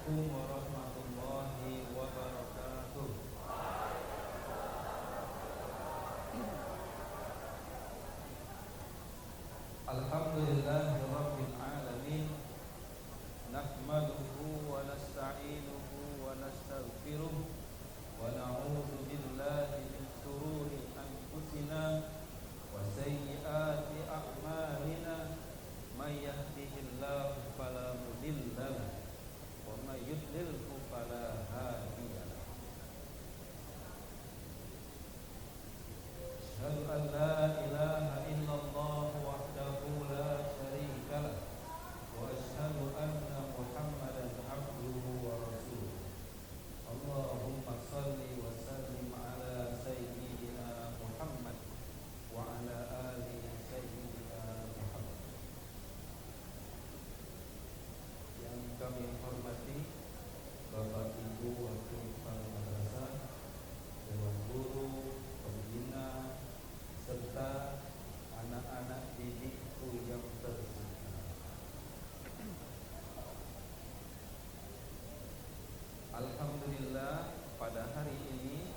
Assalamualaikum warahmatullahi wabarakatuh. Alhamdulillahirabbil alamin. Nahmaduhu wa nasta'inuhu wa nastaghfiruh wa na'udzu billahi min shururi anfusina wa sayyiati a'malina. May yahdihillahu fala mudilla lahu wa may yudlilhu fala hadiya lahu. Asyhadu an la ilaha illallah wahdahu la syarika lah wa asyhadu anna Muhammadan abduhu wa rasuluh. Allahumma shalli wa sallim ala sayyidina Muhammad wa ala ali sayyidina Muhammad. Yang kami hormati Bapak Ibu Wakil Kepala Madrasah, Dewan Guru, pembina, serta anak-anak didikku yang tercinta. Alhamdulillah, pada hari ini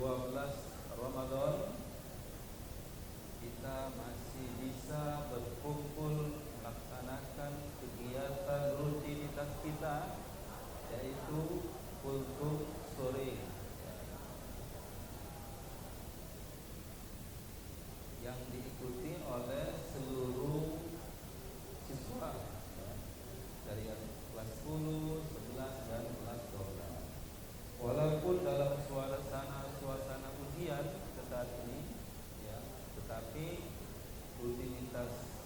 12 Ramadan kita masih bisa berkumpul melaksanakan kegiatan rutinitas kita, yaitu kultum sore yang diikuti oleh seluruh siswa dari kelas 10, 11 dan kelas 12. Walaupun dalam suasana ujian saat ini ya, tetapi rutinitas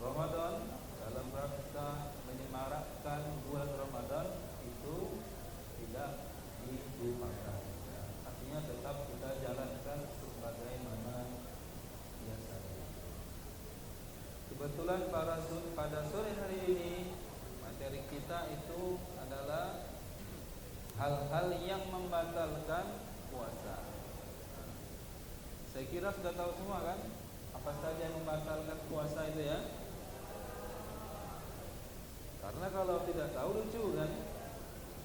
Ramadan dalam rangka menyemarakkan bulan Ramadan itu tidak dilupakan ya. Artinya tetap kita jalankan sebagaimana biasanya. Kebetulan pada sore hari ini materi kita itu adalah hal-hal yang membatalkan puasa. Saya kira sudah tahu semua kan apa saja yang membatalkan puasa itu ya. Karena kalau tidak tahu lucu kan,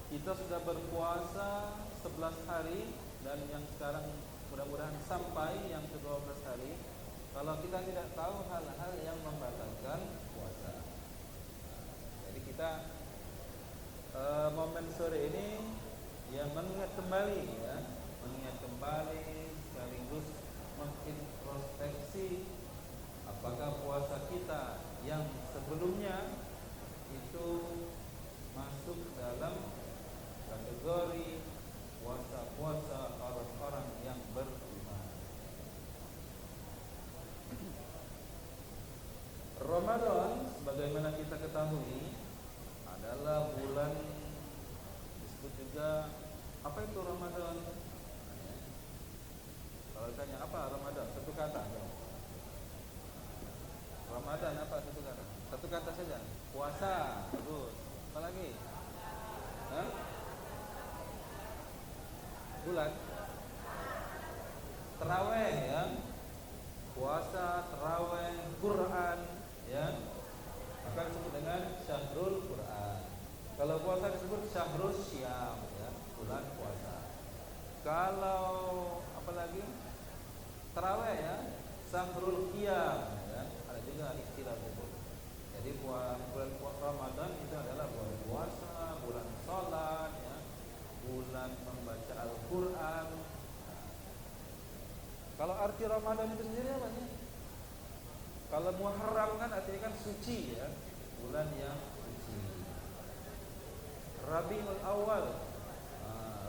kita sudah berpuasa 11 hari dan yang sekarang mudah-mudahan sampai yang ke-12 hari. Kalau kita tidak tahu hal-hal yang membatalkan puasa, jadi kita momen sore ini ya mengingat kembali sekaligus mengintrospeksi apakah puasa kita yang sebelumnya itu masuk dalam kategori puasa-puasa orang-orang yang beriman. Ramadan sebagaimana kita ketahui adalah bulan, disebut juga apa itu Ramadan? Kalau ditanya apa Ramadan, satu kata. Ramadan apa satu kata? Satu kata saja. Puasa. Bagus. Apa lagi? Hah? Bulan. Tarawih ya. Puasa, tarawih, Quran ya. Akan disebut dengan Syahrul Quran. Kalau puasa disebut Syahrul Syam ya, bulan puasa. Kalau apa lagi? Tarawih ya, Syahrul Qiyam ya. Ada juga istilah itu. Jadi bulan Ramadan itu adalah bulan puasa, bulan salat ya, bulan membaca Al-Qur'an. Kalau arti Ramadan itu sendiri apa sih? Kalau Muharram kan artinya kan suci ya, bulan yang suci. Rabiul Awal,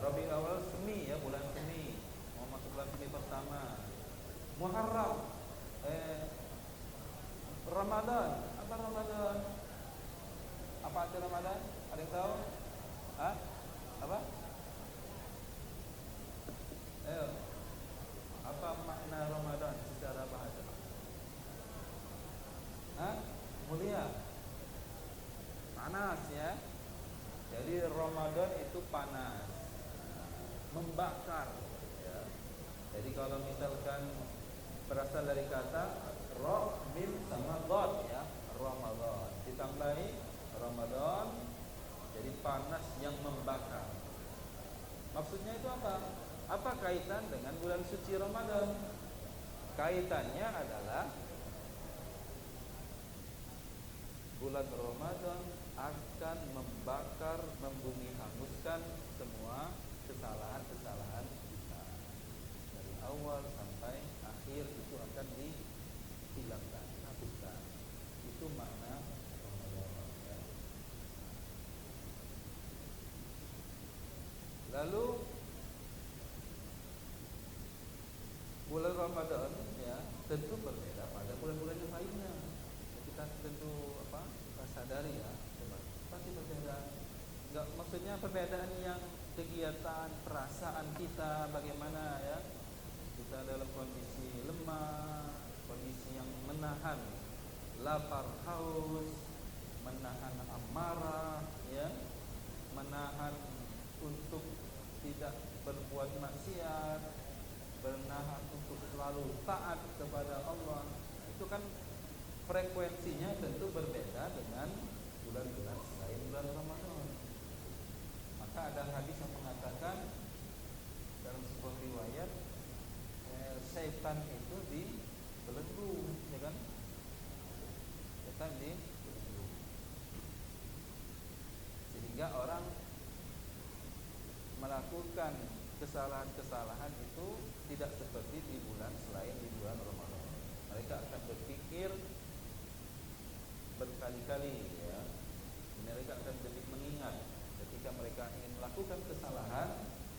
Rabiul Awal semi ya, bulan semi. Mau masuk bulan semi pertama. Muharram, Ramadan, apa Ramadan? Apa arti Ramadan? Ada yang tahu? Hah? Apa? Ayo. Apa makna Ramadan secara bahasa? Hah? Mulia. Panas ya. Jadi Ramadan itu panas, membakar ya. Jadi kalau misalkan berasal dari kata Ra, Mim sama Dhad ya, Ramadan. Ditambahi Ramadan jadi panas yang membakar. Maksudnya itu apa? Apa kaitan dengan bulan suci Ramadan? Kaitannya adalah bulan Ramadan akan membakar, membumi hanguskan semua kesalahan-kesalahan kita. Dari awal sampai akhir itu akan dihilangkan, hapuskan. Itu makna Ramadan, ya. Lalu bulan Ramadan, ya, tentu berbeda pada bulan-bulan yang lainnya. Kita tentu kita sadari, ya, pasti berbeda. Enggak, maksudnya perbedaan yang kegiatan, perasaan kita bagaimana, ya. Kita dalam kondisi lemah, kondisi yang menahan lapar haus, menahan amarah, ya, menahan untuk tidak berbuat maksiat, menahan untuk selalu taat kepada Allah. Itu kan frekuensinya tentu berbeda dengan bulan-bulan selain bulan Ramadan. Maka ada hadis yang mengatakan dalam sebuah riwayat, setan itu dibelenggu, ya kan? Setan dibelenggu. Sehingga orang melakukan kesalahan-kesalahan itu tidak seperti di bulan selain di bulan Ramadan. Mereka akan berpikir berkali-kali, ya. Mereka akan lebih mengingat ketika mereka ingin melakukan kesalahan,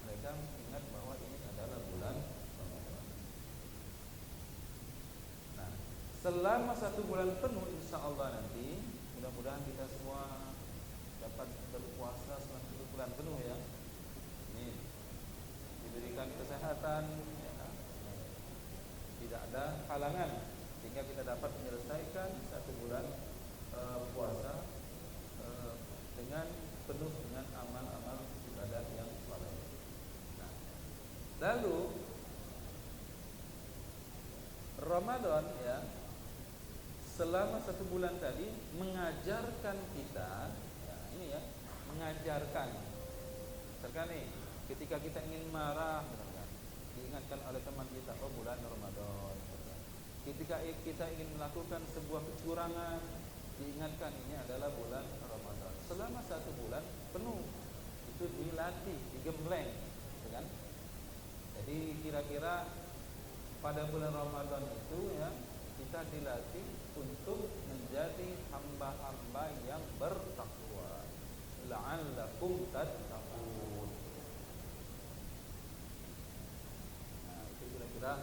mereka ingat bahwa ini adalah bulan Ramadan. Nah, selama 1 bulan penuh insya Allah nanti, mudah-mudahan kita semua dapat berpuasa selama 1 bulan penuh, ya. Ini diberikan kesehatan, ya, tidak ada halangan sehingga kita dapat menyelesaikan 1 bulan puasa dengan penuh dengan amal-amal ibadah yang saleh. Nah, lalu Ramadan, ya, selama 1 bulan tadi mengajarkan kita, ya, ini, ya, mengajarkan. Misalkan nih, ketika kita ingin marah, misalkan, diingatkan oleh teman kita, oh bulan Ramadan. Misalkan. Ketika kita ingin melakukan sebuah kecurangan, diingatkan ini adalah bulan Ramadan. Selama 1 bulan penuh itu dilatih, digembleng, kan? Jadi kira-kira pada bulan Ramadan itu, ya, kita dilatih untuk menjadi hamba-hamba yang bertakwa. La'allakum tattaqun. Nah, itu kira-kira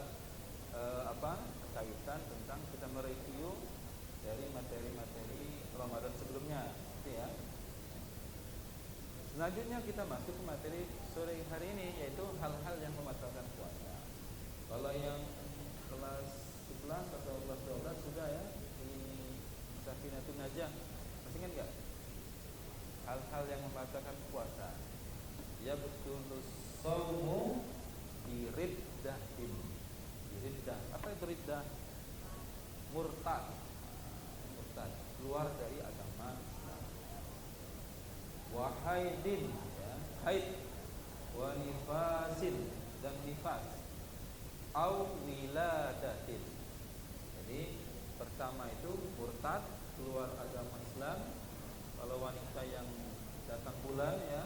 kaitan tentang kita mereview dari materi-materi Ramadan sebelumnya, ya. Selanjutnya kita masuk ke materi sore hari ini, yaitu hal-hal yang membatalkan puasa. Kalau yang kelas 11 atau kelas 12 sudah, ya, di Safinatun Najah, masih ingat enggak? Hal-hal yang membatalkan puasa. Ya betul, saumu biriddahin. Biriddah. Apa itu riddah? Murtad, keluar dari agama. Wa haidin, ya, haid, wa nifasin, dan nifas, au wiladatin. Jadi pertama itu murtad, keluar agama Islam. Kalau wanita yang datang bulan, ya,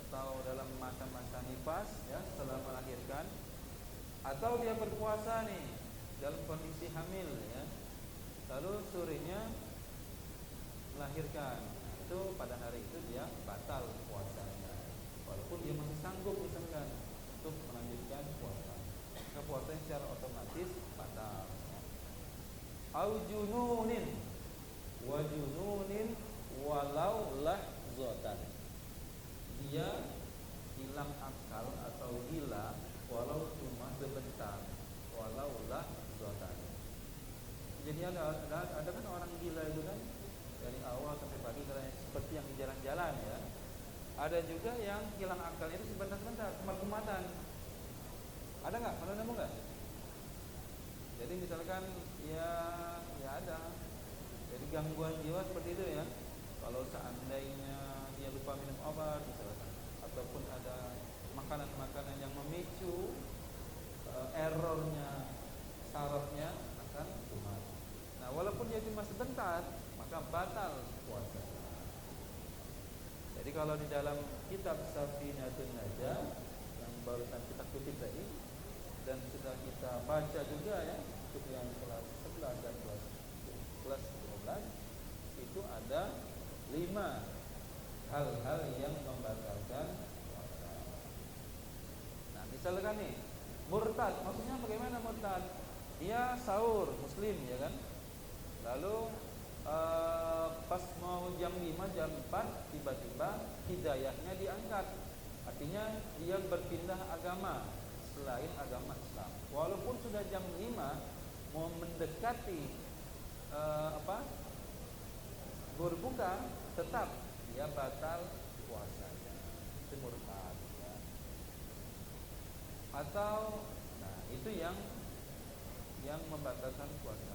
atau dalam masa-masa nifas, ya, setelah melahirkan, atau dia berpuasa nih dalam kondisi hamil, ya, lalu sorenya melahirkan, itu pada hari itu dia batal puasanya, walaupun dia masih sanggup misalkan untuk melanjutkan puasa, maka puasanya secara otomatis batal. Au jununin wa jununin walau lahzatan, dia hilang akal atau gila walau cuma sebentar, walau lahzatan. Jadi ada kan orang gila itu kan dari awal sampai pagi katanya seperti yang di jalan-jalan, ya. Ada juga yang hilang akalnya itu sebentar-sebentar, kemat-kematan. Ada nggak? Pernah nemu nggak? Jadi misalkan ya ada. Jadi gangguan jiwa seperti itu, ya. Kalau seandainya dia lupa minum ataupun ada makanan-makanan yang memicu errornya, sarafnya akan kumat. Nah, walaupun dia cuma sebentar, maka batal puasa. Jadi kalau di dalam kitab Safinatun Najah yang barusan kita kutip tadi dan sudah kita baca juga ya, untuk yang kelas 11 dan kelas 12 itu ada 5 hal-hal yang membatalkan puasa. Nah, misalkan nih, murtad, maksudnya bagaimana murtad? Dia sahur muslim ya kan? Lalu pas mau jam 5 jam 4 tiba-tiba hidayahnya diangkat. Artinya dia berpindah agama selain agama Islam. Walaupun sudah jam 5 mau mendekati berbuka, tetap dia batal puasanya. Itu murtad ya. Atau nah itu yang membatalkan puasa.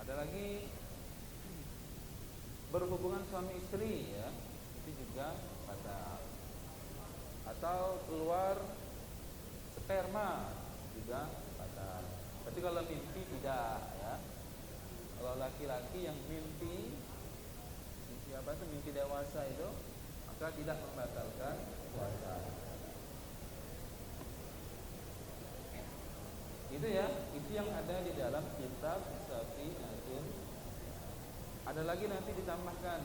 Ada lagi berhubungan suami istri ya, itu juga batal. Atau keluar sperma juga batal. Tapi kalau mimpi tidak ya. Kalau laki-laki yang mimpi apa itu mimpi dewasa itu, maka tidak membatalkan puasa. Itu ya, itu yang ada di dalam kitab Safinatun. Ada lagi nanti ditambahkan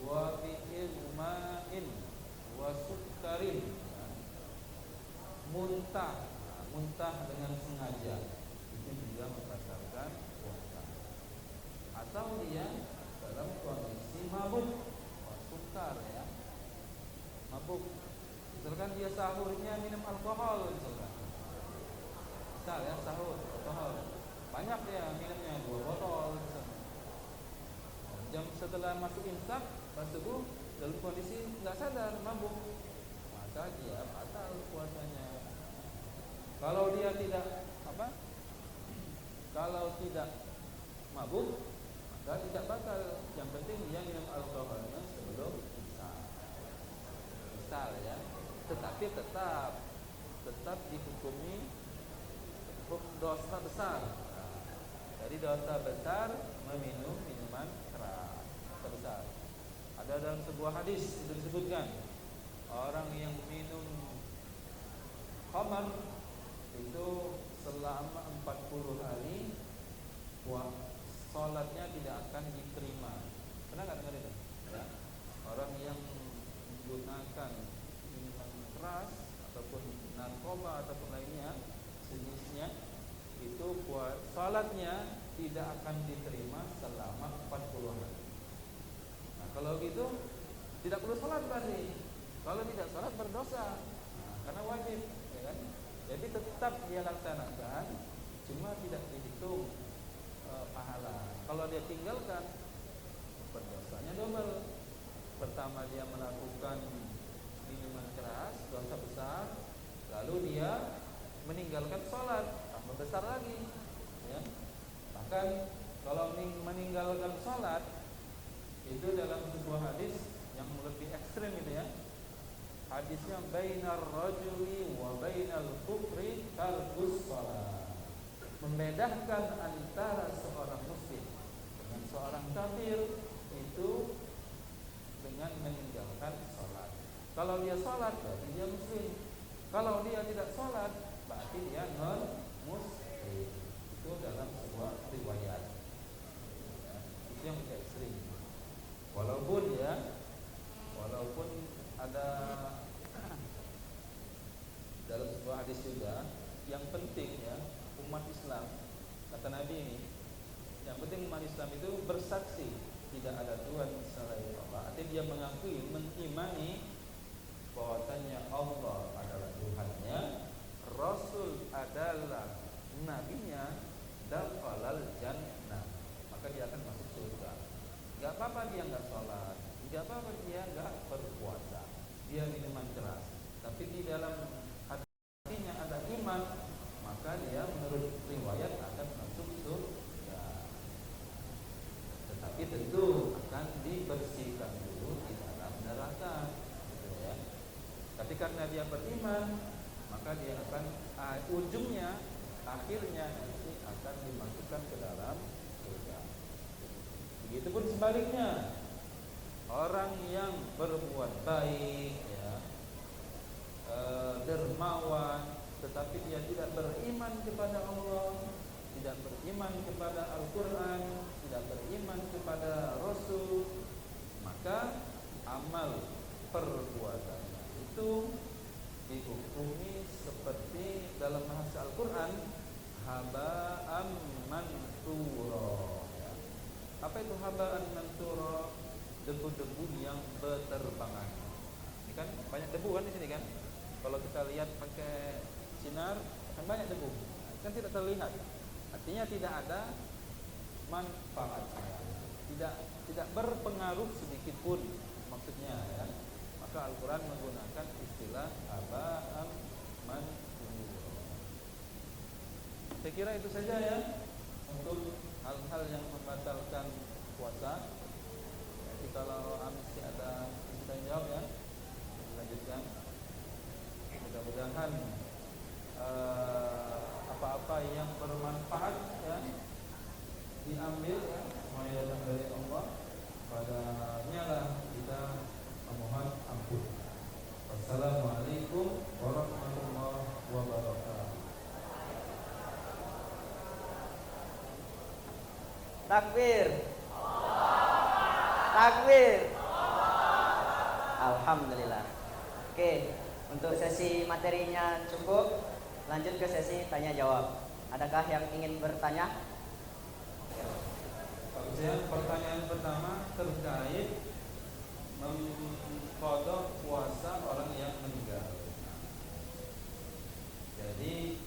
wa fi'il ma'in wa sukarin, muntah dengan sengaja, itu juga membatalkan puasa. Atau dia dalam kondisi mabuk, sukar ya, mabuk. Misalkan dia sahurnya minum alkohol misalkan. Misal ya sahur alkohol, banyak dia minumnya 2 botol misalkan. Jam setelah masuk imsak pas subuh dalam kondisi nggak sadar mabuk, maka dia batal puasanya. Kalau dia tidak kalau tidak mabuk, maka tidak batal. Yang penting dia minum alkoholnya sebelum imsak. Misal ya, tetapi tetap dihukumi dosa besar. Dari dosa besar meminum minuman keras, dosa besar. Ada dalam sebuah hadis itu disebutkan orang yang minum khamar itu selama 40 hari salatnya tidak akan diterima. Pernah nggak dengar itu? Ya. Orang yang menggunakan minuman keras ataupun narkoba ataupun lainnya jenisnya, itu salatnya tidak akan diterima selama 40 hari. Nah, kalau gitu tidak perlu salat berarti. Kalau tidak salat berdosa. Nah, karena wajib, ya kan? Jadi tetap dia laksanakan, cuma tidak dihitung pahala. Kalau dia tinggalkan, berdosanya double. Pertama dia melakukan minuman keras, dosa besar, lalu dia meninggalkan sholat, tambah besar lagi ya. Bahkan kalau meninggalkan sholat itu dalam sebuah hadis yang lebih ekstrim itu ya, hadisnya bainar rajuli wa bainal kufri tarkus sholat, membedakan antara seorang muslim dengan seorang kafir itu dengan meninggalkan sholat. Kalau dia sholat berarti dia muslim, kalau dia tidak sholat berarti dia non-muslim. Itu dalam sebuah riwayat ya, itu yang lebih ekstrim. Walaupun ada dalam sebuah hadis juga, yang penting ya umat Islam, kata Nabi ini, yang penting umat Islam itu bersaksi tidak ada Tuhan selain Allah. Artinya dia mengakui, mengimani bahwasanya Allah adalah Tuhannya, Rasul adalah nabinya, dan falal jannah, maka dia akan masuk surga. Gak apa-apa dia gak sholat, gak apa-apa dia gak berpuasa, dia minuman keras, tapi di dalam hatinya ada iman, maka dia menurut riwayat akan masuk surga. Tetapi tentu akan dibersihkan dulu di dalam dia beriman, maka dia akan ujungnya, akhirnya nanti akan dimasukkan ke dalam surga. Begitupun sebaliknya, orang yang berbuat baik, ya, dermawan, tetapi dia tidak beriman kepada Allah, tidak beriman kepada Al-Quran, tidak beriman kepada Rasul, maka amal perbuatannya itu dihukumi seperti dalam bahasa Al-Quran, haba'an manthura. Apa itu haba'an manthura? Debu-debu yang berterbangan. Ini kan banyak debu kan di sini kan? Kalau kita lihat pakai sinar kan banyak debu, kan tidak terlihat. Artinya tidak ada manfaatnya, tidak berpengaruh sedikit pun maksudnya, ya. Maka Al-Quran menggunakan istilah haba'an manthura. Saya kira itu saja ya untuk hal-hal yang membatalkan puasa. Jadi kalau masih ada kita jawab ya, lanjutkan. Mudah-mudahan apa-apa yang bermanfaat ya diambil ya, semua yang datang dari Allah, padanya lah kita memohon ampun. Wassalamualaikum warahmatullahi wabarakatuh. Takbir. Takbir. Alhamdulillah. Oke, untuk sesi materinya cukup. Lanjut ke sesi tanya jawab. Adakah yang ingin bertanya? Pertanyaan pertama terkait mengqadha puasa orang yang meninggal. Jadi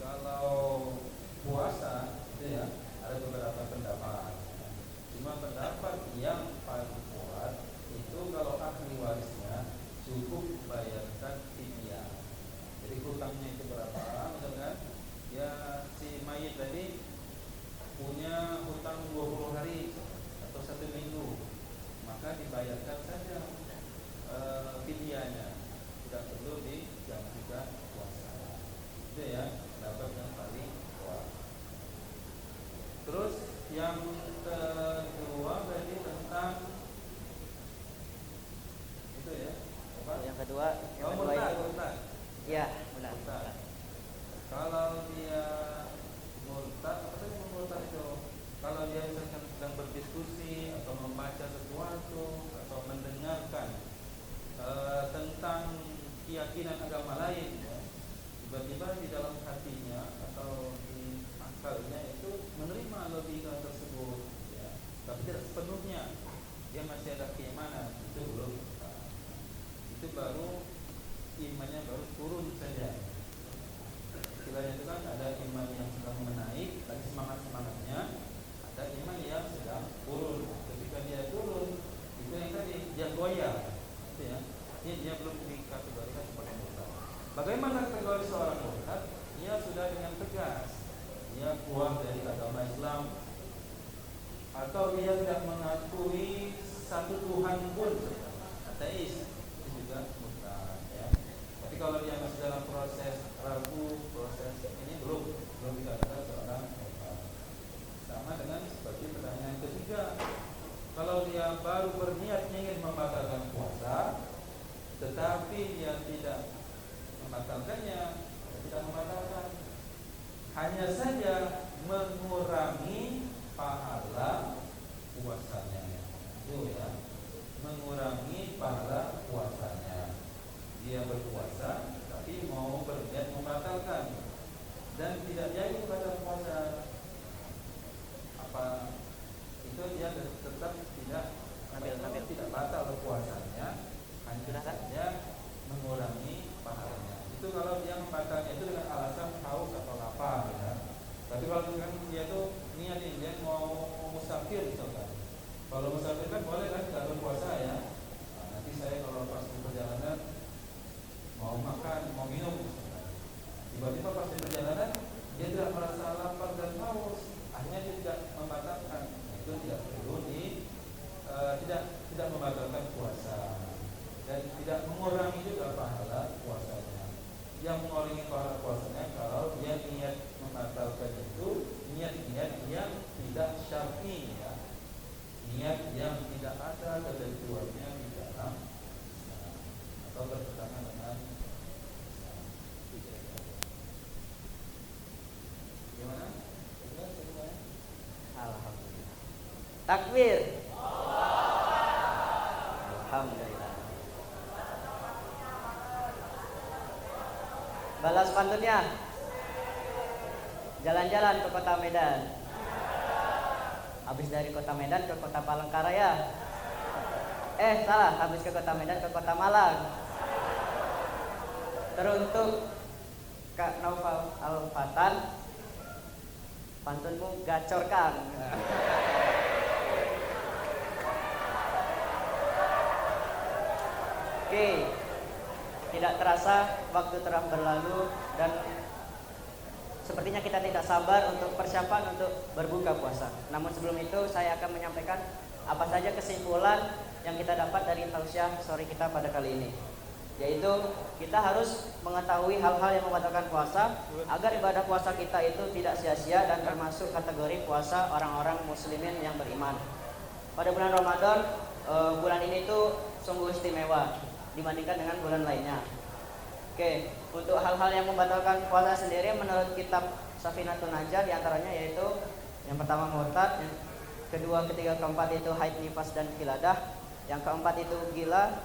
kalau puasa itu ya ada beberapa pendapat. Cuma pendapat yang paling kuat itu kalau ahli warisnya cukup bayarkan fidyah. Jadi hutangnya itu berapa? Misalkan ya si mayit tadi punya hutang 20 hari atau 1 minggu, maka dibayarkan saja fidyahnya, tidak perlu digantikan puasa. Itu ya pendapat yang paling kuat. Terus yang kedua tadi tentang itu ya apa? Yang kedua murtad. Iya, benar. Kalau dia murtad, apa tadi murtad itu? Kalau dia misalkan sedang berdiskusi atau membaca sesuatu atau mendengarkan tentang keyakinan agama lain, ya, tiba-tiba di dalam hatinya atau di akalnya itu menerima logika tersebut, ya, tapi tidak sepenuhnya, dia masih ada keimanan, itu belum. Itu baru imannya baru turun saja. Istilahnya itu kan ada iman yang sedang menaik, lagi semangat-semangatnya, ada iman yang sedang turun. Ketika dia turun, itu yang tadi dia goyah, itu ya. Ini dia belum dikategorikan sebagai murtad. Bagaimana kategori seorang murtad? Dia sudah dengan tegas dia keluar dari agama Islam, atau dia tidak mengakui satu Tuhan pun, ateis, itu juga murtad, ya. Tapi kalau dia masih dalam proses ragu, proses ini belum dikatakan seorang murtad. Sama dengan seperti pertanyaan ketiga, kalau dia baru berniat ingin membatalkan puasa, tetapi dia tidak membatalkannya, tidak membatalkan, hanya saja mengurangi pahala puasanya, itu ya, mengurangi pahala puasanya. Dia berpuasa tapi mau berniat membatalkan dan tidak jadi pada puasa, apa itu dia tetap tidak batal puasanya, hanya saja mengurangi pahalanya. Itu kalau dia membatalnya itu dengan alasan haus atau lapar, ya. Tapi kalau kan dia tuh niatin dia mau musafir misalkan. Kalau musafir kan boleh kan tidak berpuasa, ya. Nah, nanti saya kalau pas di perjalanan mau makan, mau minum misalkan. Tiba-tiba pas di perjalanan dia tidak merasa lapar dan haus, akhirnya dia tidak membatalkan. Nah, itu tidak perlu tidak membatalkan puasa dan tidak mengurangi juga pahala ada ketentuannya di dalam atau bertentangan dengan gimana? Alhamdulillah. Takbir. Alhamdulillah. Balas pantunnya. Jalan-jalan ke kota Medan. Habis dari kota Medan ke kota Palangkaraya. Salah, habis ke kota Medan ke kota Malang. Teruntuk Kak Naufal Al-Fatan, pantunmu gacor Kang. Oke, tidak terasa waktu telah berlalu dan sepertinya kita tidak sabar untuk persiapan untuk berbuka puasa. Namun sebelum itu saya akan menyampaikan apa saja kesimpulan yang kita dapat dari tausiah sore kita pada kali ini. Yaitu kita harus mengetahui hal-hal yang membatalkan puasa agar ibadah puasa kita itu tidak sia-sia dan termasuk kategori puasa orang-orang muslimin yang beriman. Pada bulan Ramadan, bulan ini itu sungguh istimewa dibandingkan dengan bulan lainnya. Oke, untuk hal-hal yang membatalkan puasa sendiri menurut kitab Safinatun Najah diantaranya yaitu yang pertama murtad, yang kedua, ketiga, keempat itu haid, nifas dan wiladah, yang keempat itu gila,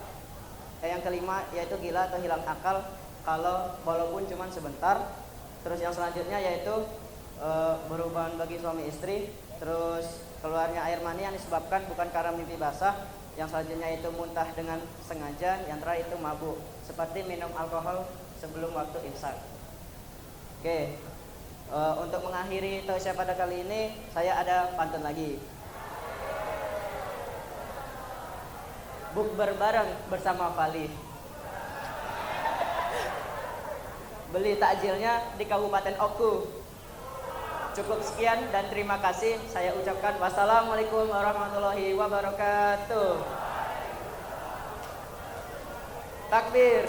yang kelima yaitu gila atau hilang akal kalau walaupun cuma sebentar. Terus yang selanjutnya yaitu berhubungan bagi suami istri, terus keluarnya air mani yang disebabkan bukan karena mimpi basah. Yang selanjutnya itu muntah dengan sengaja. Yang terakhir itu mabuk, seperti minum alkohol sebelum waktu imsak. Oke, untuk mengakhiri tausiah pada kali ini saya ada pantun lagi. Bukber bareng bersama Fali. Beli takjilnya di Kabupaten Oku. Cukup sekian dan terima kasih saya ucapkan. Wassalamualaikum warahmatullahi wabarakatuh. Takbir.